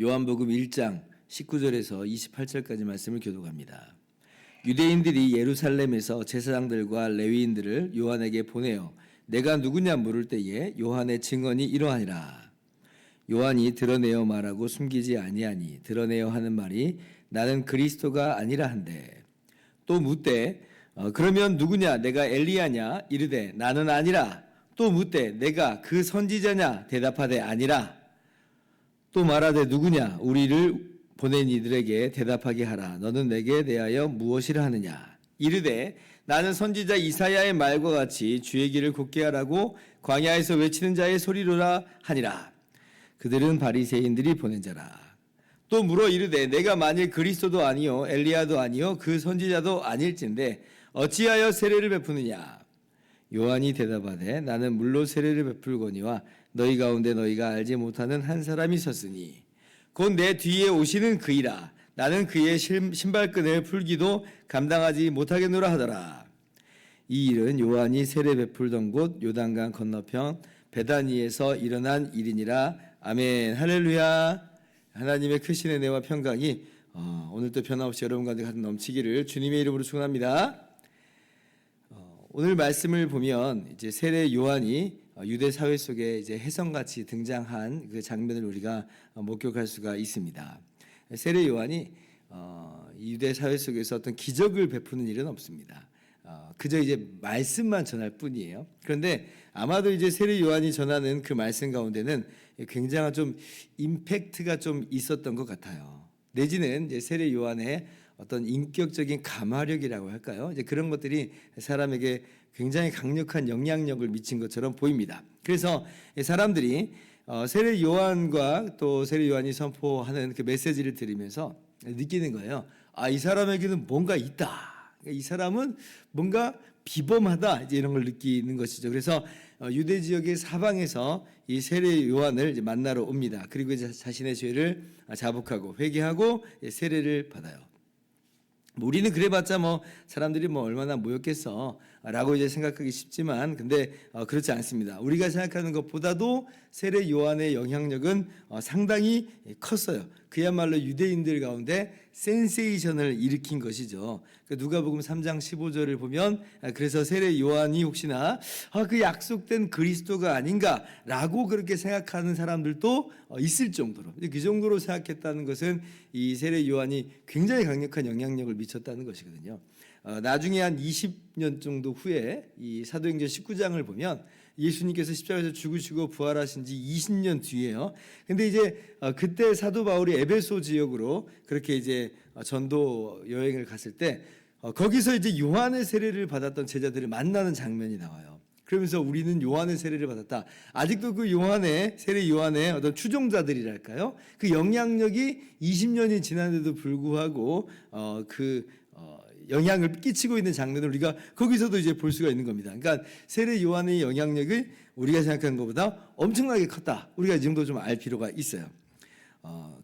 요한복음 1장 19절에서 28절까지 말씀을 교독합니다. 유대인들이 예루살렘에서 제사장들과 레위인들을 요한에게 보내어 내가 누구냐 물을 때에 요한의 증언이 이러하니라. 요한이 드러내어 말하고 숨기지 아니하니 드러내어 하는 말이 나는 그리스도가 아니라 한데, 또 묻되 그러면 누구냐 내가 엘리야냐 이르되 나는 아니라, 또 묻되 내가 그 선지자냐 대답하되 아니라, 또 말하되 누구냐 우리를 보낸 이들에게 대답하게 하라. 너는 내게 대하여 무엇이라 하느냐 이르되 나는 선지자 이사야의 말과 같이 주의 길을 곧게 하라고 광야에서 외치는 자의 소리로라 하니라. 그들은 바리새인들이 보낸 자라. 또 물어 이르되 내가 만일 그리스도도 아니요 엘리야도 아니요 그 선지자도 아닐진데 어찌하여 세례를 베푸느냐. 요한이 대답하되 나는 물로 세례를 베풀거니와 너희 가운데 너희가 알지 못하는 한 사람이 섰으니 곧 내 뒤에 오시는 그이라. 나는 그의 신발끈을 풀기도 감당하지 못하겠노라 하더라. 이 일은 요한이 세례 베풀던 곳 요단강 건너편 베다니에서 일어난 일이니라. 아멘. 할렐루야. 하나님의 크신 은혜와 평강이 오늘도 변함없이 여러분 가운데 가득 넘치기를 주님의 이름으로 축원합니다. 오늘 말씀을 보면 이제 세례 요한이 유대 사회 속에 이제 혜성같이 등장한 그 장면을 우리가 목격할 수가 있습니다. 세례 요한이 유대 사회 속에서 어떤 기적을 베푸는 일은 없습니다. 그저 이제 말씀만 전할 뿐이에요. 그런데 아마도 이제 세례 요한이 전하는 그 말씀 가운데는 굉장한 좀 임팩트가 좀 있었던 것 같아요. 내지는 이제 세례 요한의 어떤 인격적인 감화력이라고 할까요? 이제 그런 것들이 사람에게 굉장히 강력한 영향력을 미친 것처럼 보입니다. 그래서 사람들이 세례 요한과 또 세례 요한이 선포하는 그 메시지를 들으면서 느끼는 거예요. 아, 이 사람에게는 뭔가 있다. 이 사람은 뭔가 비범하다. 이제 이런 걸 느끼는 것이죠. 그래서 유대 지역의 사방에서 이 세례 요한을 이제 만나러 옵니다. 그리고 이제 자신의 죄를 자복하고 회개하고 세례를 받아요. 우리는 그래봤자 사람들이 얼마나 모였겠어 라고 이제 생각하기 쉽지만, 근데 그렇지 않습니다. 우리가 생각하는 것보다도 세례 요한의 영향력은 상당히 컸어요. 그야말로 유대인들 가운데 센세이션을 일으킨 것이죠. 누가복음 3장 15절을 보면 그래서 세례 요한이 혹시나 그 약속된 그리스도가 아닌가라고 그렇게 생각하는 사람들도 있을 정도로, 그 정도로 생각했다는 것은 이 세례 요한이 굉장히 강력한 영향력을 미쳤다는 것이거든요. 나중에 한 20년 정도 후에 이 사도행전 19장을 보면 예수님께서 십자가에서 죽으시고 부활하신 지 20년 뒤에요. 근데 이제 그때 사도 바울이 에베소 지역으로 그렇게 이제 전도 여행을 갔을 때 거기서 이제 요한의 세례를 받았던 제자들을 만나는 장면이 나와요. 그러면서 우리는 요한의 세례를 받았다. 아직도 그 요한의 세례 요한의 어떤 추종자들이랄까요? 그 영향력이 20년이 지났는데도 불구하고 영향을 끼치고 있는 장면을 우리가 거기서도 이제 볼 수가 있는 겁니다. 그러니까 세례 요한의 영향력이 우리가 생각하는 것보다 엄청나게 컸다. 우리가 이 정도 좀 알 필요가 있어요.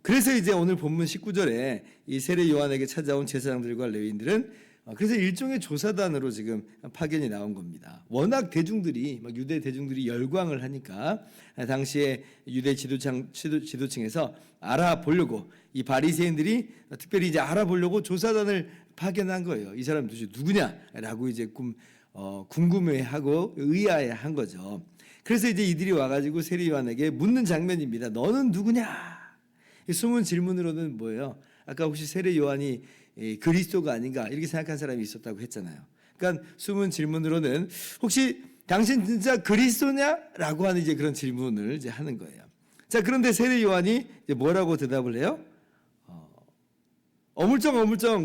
그래서 이제 오늘 본문 19절에 이 세례 요한에게 찾아온 제사장들과 레위인들은 그래서 일종의 조사단으로 지금 파견이 나온 겁니다. 워낙 대중들이 유대 대중들이 열광을 하니까 당시에 유대 지도층에서 알아보려고 이 바리새인들이 특별히 이제 알아보려고 조사단을 파견한 거예요. 이 사람 도대체 누구냐라고 이제 궁금해하고 의아해한 거죠. 그래서 이제 이들이 와가지고 세례 요한에게 묻는 장면입니다. 너는 누구냐? 이 숨은 질문으로는 뭐예요? 아까 혹시 세례 요한이 그리스도가 아닌가 이렇게 생각한 사람이 있었다고 했잖아요. 그러니까 숨은 질문으로는 혹시 당신 진짜 그리스도냐라고 하는 이제 그런 질문을 이제 하는 거예요. 자, 그런데 세례 요한이 이제 뭐라고 대답을 해요? 어물쩡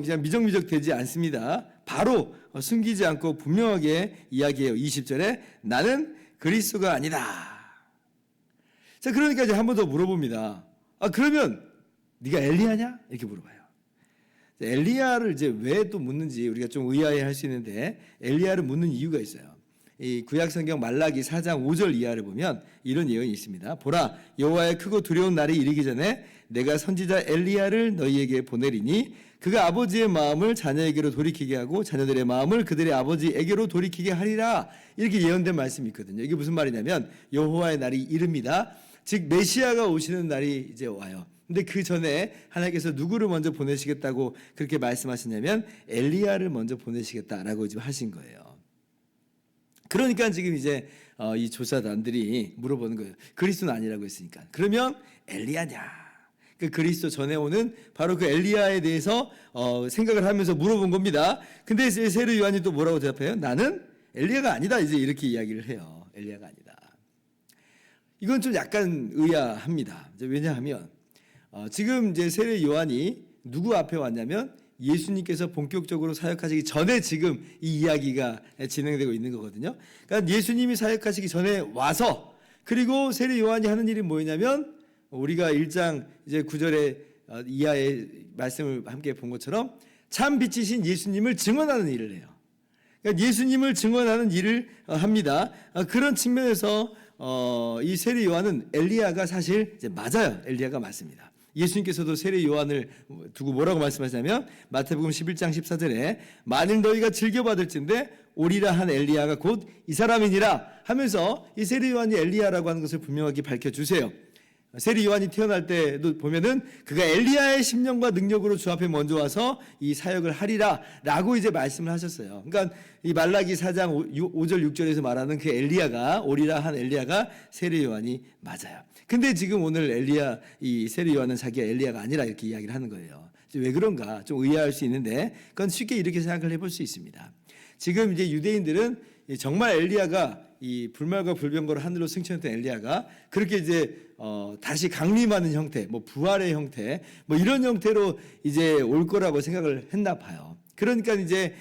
그냥 미적미적 되지 않습니다. 바로 숨기지 않고 분명하게 이야기해요. 20절에 나는 그리스도가 아니다. 자, 그러니까 이제 한 번 더 물어봅니다. 그러면 네가 엘리야냐? 이렇게 물어봐요. 엘리야를 이제 왜 또 묻는지 우리가 좀 의아해 할 수 있는데 엘리야를 묻는 이유가 있어요. 이 구약 성경 말라기 4장 5절 이하를 보면 이런 예언이 있습니다. 보라, 여호와의 크고 두려운 날이 이르기 전에 내가 선지자 엘리야를 너희에게 보내리니 그가 아버지의 마음을 자녀에게로 돌이키게 하고 자녀들의 마음을 그들의 아버지에게로 돌이키게 하리라. 이렇게 예언된 말씀이 있거든요. 이게 무슨 말이냐면 여호와의 날이 이릅니다. 즉 메시아가 오시는 날이 이제 와요. 근데 그 전에 하나님께서 누구를 먼저 보내시겠다고 그렇게 말씀하시냐면 엘리야를 먼저 보내시겠다라고 지금 하신 거예요. 그러니까 지금 이제 이 조사단들이 물어보는 거예요. 그리스도는 아니라고 했으니까. 그러면 엘리야냐? 그 그리스도 전에 오는 바로 그 엘리야에 대해서 생각을 하면서 물어본 겁니다. 근데 세례 요한이 또 뭐라고 대답해요? 나는 엘리야가 아니다. 이제 이렇게 이야기를 해요. 엘리야가 아니다. 이건 좀 약간 의아합니다. 왜냐하면 지금 이제 세례 요한이 누구 앞에 왔냐면 예수님께서 본격적으로 사역하시기 전에 지금 이 이야기가 진행되고 있는 거거든요. 그러니까 예수님이 사역하시기 전에 와서 그리고 세례 요한이 하는 일이 뭐냐면 우리가 1장 이제 9절에 이하의 말씀을 함께 본 것처럼 참 빛이신 예수님을 증언하는 일을 해요. 그러니까 예수님을 증언하는 일을 합니다. 그런 측면에서 이 세례 요한은 엘리야가 사실 이제 맞아요. 엘리야가 맞습니다. 예수님께서도 세례 요한을 두고 뭐라고 말씀하시냐면 마태복음 11장 14절에 만일 너희가 즐겨받을진대 오리라 한 엘리야가 곧 이 사람이니라 하면서 이 세례 요한이 엘리야라고 하는 것을 분명하게 밝혀주세요. 세례 요한이 태어날 때도 보면은 그가 엘리야의 심령과 능력으로 주 앞에 먼저 와서 이 사역을 하리라 라고 이제 말씀을 하셨어요. 그러니까 이 말라기 4장 5절 6절에서 말하는 그 엘리야가 오리라 한 엘리야가 세례 요한이 맞아요. 근데 지금 오늘 엘리야 이 세례 요한은 자기가 엘리야가 아니라 이렇게 이야기를 하는 거예요. 왜 그런가 좀 의아할 수 있는데 그건 쉽게 이렇게 생각을 해볼 수 있습니다. 지금 이제 유대인들은 정말 엘리야가 이 불말과 불병거로 하늘로 승천했던 엘리야가 그렇게 이제 다시 강림하는 형태, 뭐 부활의 형태, 뭐 이런 형태로 이제 올 거라고 생각을 했나 봐요. 그러니까 이제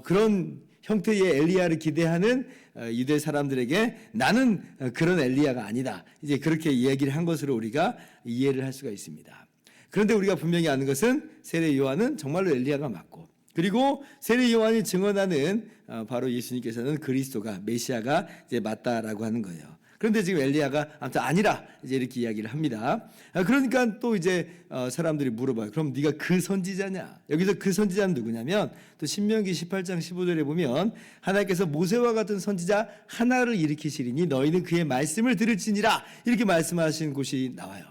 그런 형태의 엘리야를 기대하는 유대 사람들에게 나는 그런 엘리야가 아니다. 이제 그렇게 이야기를 한 것으로 우리가 이해를 할 수가 있습니다. 그런데 우리가 분명히 아는 것은 세례 요한은 정말로 엘리야가 맞고 그리고 세례 요한이 증언하는 바로 예수님께서는 그리스도가 메시아가 이제 맞다라고 하는 거예요. 그런데 지금 엘리야가 아무튼 아니라 이제 이렇게 이야기를 합니다. 그러니까 또 이제 사람들이 물어봐요. 그럼 네가 그 선지자냐? 여기서 그 선지자는 누구냐면 또 신명기 18장 15절에 보면 하나님께서 모세와 같은 선지자 하나를 일으키시리니 너희는 그의 말씀을 들을지니라 이렇게 말씀하신 곳이 나와요.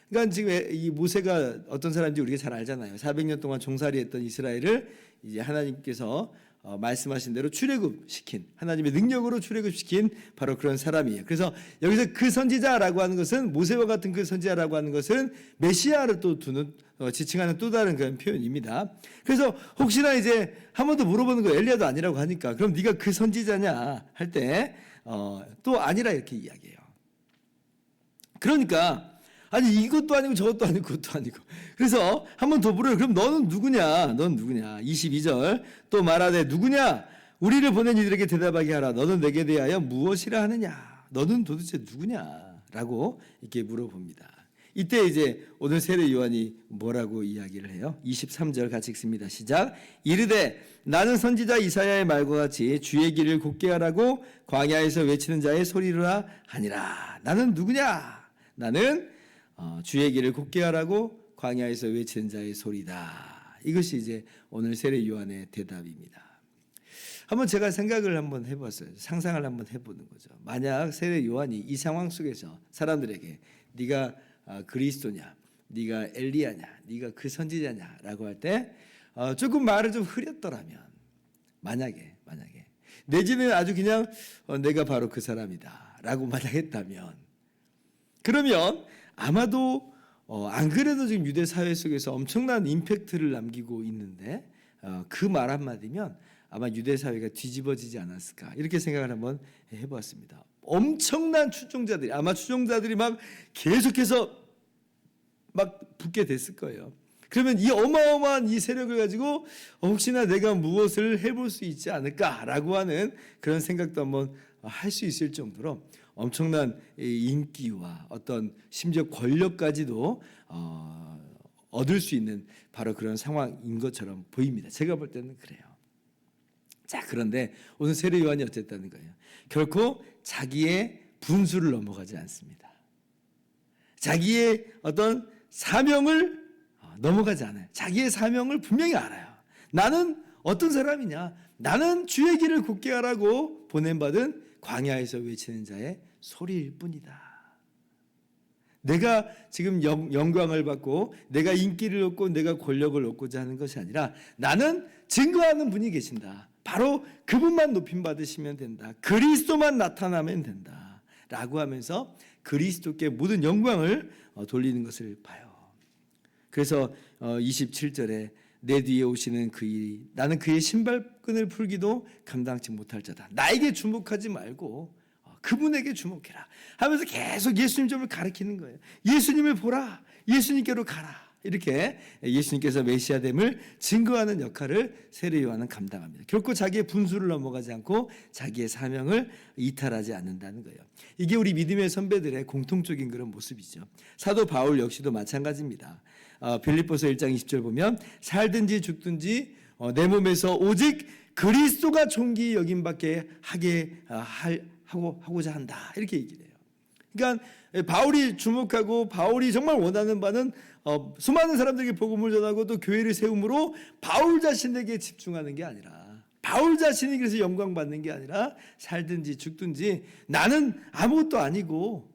그러니까 지금 이 모세가 어떤 사람인지 우리가 잘 알잖아요. 400년 동안 종살이했던 이스라엘을 이제 하나님께서 말씀하신 대로 출애굽시킨 하나님의 능력으로 출애굽시킨 바로 그런 사람이에요. 그래서 여기서 그 선지자라고 하는 것은 모세와 같은 그 선지자라고 하는 것은 메시아를 또 두는 지칭하는 또 다른 그런 표현입니다. 그래서 혹시나 이제 한 번 더 물어보는 거예요. 엘리야도 아니라고 하니까 그럼 네가 그 선지자냐 할 때 또 아니라 이렇게 이야기해요. 그러니까 아니 이것도 아니고 저것도 아니고 그것도 아니고 그래서 한 번 더 물어요. 그럼 너는 누구냐? 넌 누구냐? 22절 또 말하되 누구냐? 우리를 보낸 이들에게 대답하게 하라. 너는 내게 대하여 무엇이라 하느냐? 너는 도대체 누구냐? 라고 이렇게 물어봅니다. 이때 이제 오늘 세례 요한이 뭐라고 이야기를 해요? 23절 같이 읽습니다. 시작. 이르되 나는 선지자 이사야의 말과 같이 주의 길을 곧게 하라고 광야에서 외치는 자의 소리라 하니라. 나는 누구냐? 나는 주의 길을 곧게 하라고 광야에서 외치는 자의 소리다. 이것이 이제 오늘 세례 요한의 대답입니다. 한번 제가 생각을 한번 해봤어요. 상상을 한번 해보는 거죠. 만약 세례 요한이 이 상황 속에서 사람들에게 네가 그리스도냐, 네가 엘리야냐, 네가 그 선지자냐라고 할 때 조금 말을 좀 흐렸더라면 만약에 내지는 아주 그냥 내가 바로 그 사람이다라고 만약 했다면 그러면 아마도 안 그래도 지금 유대 사회 속에서 엄청난 임팩트를 남기고 있는데 그 말 한마디면 아마 유대 사회가 뒤집어지지 않았을까 이렇게 생각을 한번 해보았습니다. 엄청난 추종자들이 아마 추종자들이 막 계속해서 막 붙게 됐을 거예요. 그러면 이 어마어마한 이 세력을 가지고 혹시나 내가 무엇을 해볼 수 있지 않을까라고 하는 그런 생각도 한번 할 수 있을 정도로 엄청난 인기와 어떤 심지어 권력까지도 얻을 수 있는 바로 그런 상황인 것처럼 보입니다. 제가 볼 때는 그래요. 자, 그런데 오늘 세례 요한이 어쨌다는 거예요? 결코 자기의 분수를 넘어가지 않습니다. 자기의 어떤 사명을 넘어가지 않아요. 자기의 사명을 분명히 알아요. 나는 어떤 사람이냐? 나는 주의 길을 굳게 하라고 보냄받은 광야에서 외치는 자의 소리일 뿐이다. 내가 지금 영광을 받고 내가 인기를 얻고 내가 권력을 얻고자 하는 것이 아니라 나는 증거하는 분이 계신다. 바로 그분만 높임 받으시면 된다. 그리스도만 나타나면 된다. 라고 하면서 그리스도께 모든 영광을 돌리는 것을 봐요. 그래서 27절에 내 뒤에 오시는 그 일이 나는 그의 신발끈을 풀기도 감당치 못할 자다. 나에게 주목하지 말고 그분에게 주목해라 하면서 계속 예수님 점을 가리키는 거예요. 예수님을 보라. 예수님께로 가라. 이렇게 예수님께서 메시아됨을 증거하는 역할을 세례 요한은 감당합니다. 결코 자기의 분수를 넘어가지 않고 자기의 사명을 이탈하지 않는다는 거예요. 이게 우리 믿음의 선배들의 공통적인 그런 모습이죠. 사도 바울 역시도 마찬가지입니다. 빌립보서 1장 20절 보면 살든지 죽든지 내 몸에서 오직 그리스도가 존귀 여김받게 하고자 한다. 이렇게 얘기를 해요. 그러니까 바울이 주목하고 바울이 정말 원하는 바는 수많은 사람들에게 복음을 전하고 또 교회를 세움으로 바울 자신에게 집중하는 게 아니라 바울 자신이 그래서 영광 받는 게 아니라 살든지 죽든지 나는 아무것도 아니고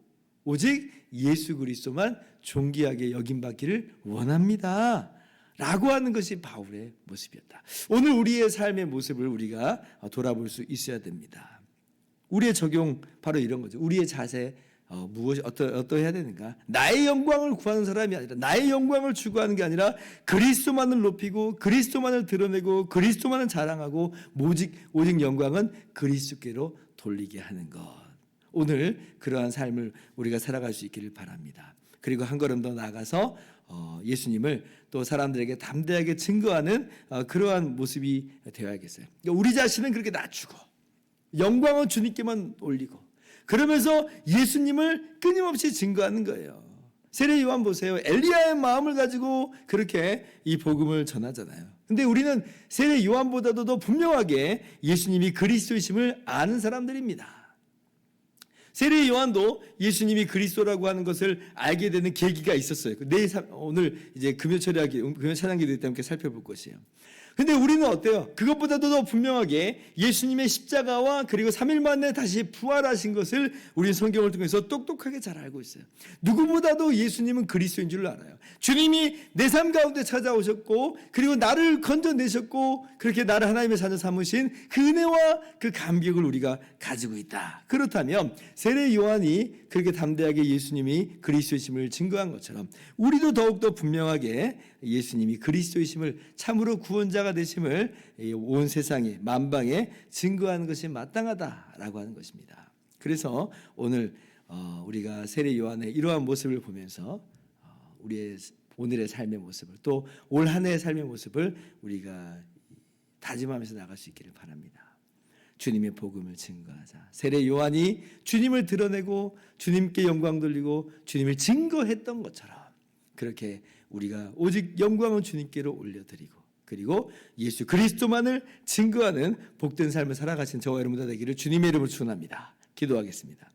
오직 예수 그리스도만 존귀하게 여김받기를 원합니다. 라고 하는 것이 바울의 모습이었다. 오늘 우리의 삶의 모습을 우리가 돌아볼 수 있어야 됩니다. 우리의 적용 바로 이런 거죠. 우리의 자세 무엇이 어떠해야 되는가? 나의 영광을 구하는 사람이 아니라 나의 영광을 추구하는 게 아니라 그리스도만을 높이고 그리스도만을 드러내고 그리스도만을 자랑하고 오직 영광은 그리스도께로 돌리게 하는 것. 오늘 그러한 삶을 우리가 살아갈 수 있기를 바랍니다. 그리고 한 걸음 더 나아가서 예수님을 또 사람들에게 담대하게 증거하는 그러한 모습이 되어야겠어요. 그러니까 우리 자신은 그렇게 낮추고 영광은 주님께만 올리고 그러면서 예수님을 끊임없이 증거하는 거예요. 세례 요한 보세요. 엘리야의 마음을 가지고 그렇게 이 복음을 전하잖아요. 근데 우리는 세례 요한보다도 더 분명하게 예수님이 그리스도이심을 아는 사람들입니다. 세례 요한도 예수님이 그리스도라고 하는 것을 알게 되는 계기가 있었어요. 오늘 이제 금요 찬양기도 때문에 함께 살펴볼 것이에요. 근데 우리는 어때요? 그것보다도 더 분명하게 예수님의 십자가와 그리고 3일 만에 다시 부활하신 것을 우리는 성경을 통해서 똑똑하게 잘 알고 있어요. 누구보다도 예수님은 그리스도인 줄 알아요. 주님이 내 삶 가운데 찾아오셨고 그리고 나를 건져내셨고 그렇게 나를 하나님의 자녀 삼으신 그 은혜와 그 감격을 우리가 가지고 있다. 그렇다면 세례 요한이 그렇게 담대하게 예수님이 그리스도이심을 증거한 것처럼 우리도 더욱더 분명하게 예수님이 그리스도이심을 참으로 구원자가 되심을 온 세상에 만방에 증거하는 것이 마땅하다라고 하는 것입니다. 그래서 오늘 우리가 세례 요한의 이러한 모습을 보면서 우리의 오늘의 삶의 모습을 또 올 한 해의 삶의 모습을 우리가 다짐하면서 나갈 수 있기를 바랍니다. 주님의 복음을 증거하자. 세례 요한이 주님을 드러내고 주님께 영광 돌리고 주님을 증거했던 것처럼 그렇게 우리가 오직 영광은 주님께로 올려드리고 그리고 예수 그리스도만을 증거하는 복된 삶을 살아가신 저와 여러분들 되기를 주님의 이름으로 축원합니다. 기도하겠습니다.